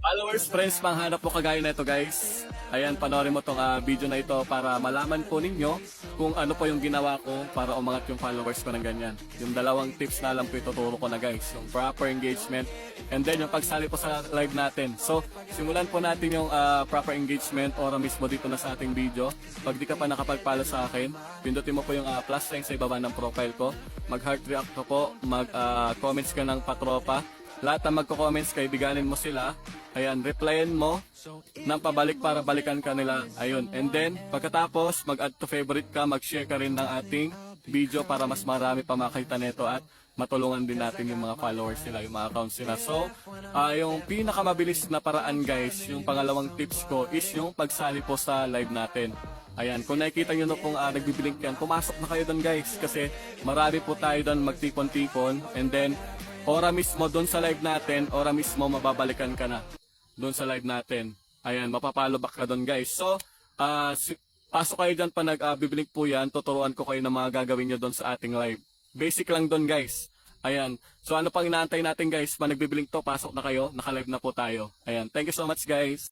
Followers, friends, panghanap po kagaya na ito guys. Ayan, panoorin mo tong video na ito para malaman po ninyo kung ano po yung ginawa ko para umangat yung followers ko ng ganyan. Yung dalawang tips na lang po ituturo ko na guys. Yung proper engagement and then yung pagsali po sa live natin. So, simulan po natin yung proper engagement ora mismo dito na sa ating video. Pag di ka pa nakapag-follow sa akin, pindutin mo po yung plus sign sa ibaba ng profile ko. Mag-heart react ka po, mag-comments ka ng patropa. Lahat na magko-comments, kaibiganin mo sila. Ayan, replyan mo ng pabalik para balikan ka nila. Ayun, and then, pagkatapos, mag-add to favorite ka, mag-share ka rin ng ating video para mas marami pa makita nito at matulungan din natin yung mga followers nila, yung mga accounts nila. So, yung pinakamabilis na paraan guys, yung pangalawang tips ko is yung pagsali po sa live natin. Ayan, kung nakikita nyo na kung nagbiblink yan, pumasok na kayo doon guys kasi marami po tayo doon magtipon-tipon and then, ora mismo doon sa live natin, ora mismo mababalikan ka na doon sa live natin. Ayan, mapapalo back ka doon guys. So, pasok kayo dyan pa nag-biblink po yan, tuturuan ko kayo ng mga gagawin nyo doon sa ating live. Basic lang doon guys. Ayan, so ano pang inaantay natin guys, pa nagbiblink to, pasok na kayo, naka-live na po tayo. Ayan, thank you so much guys.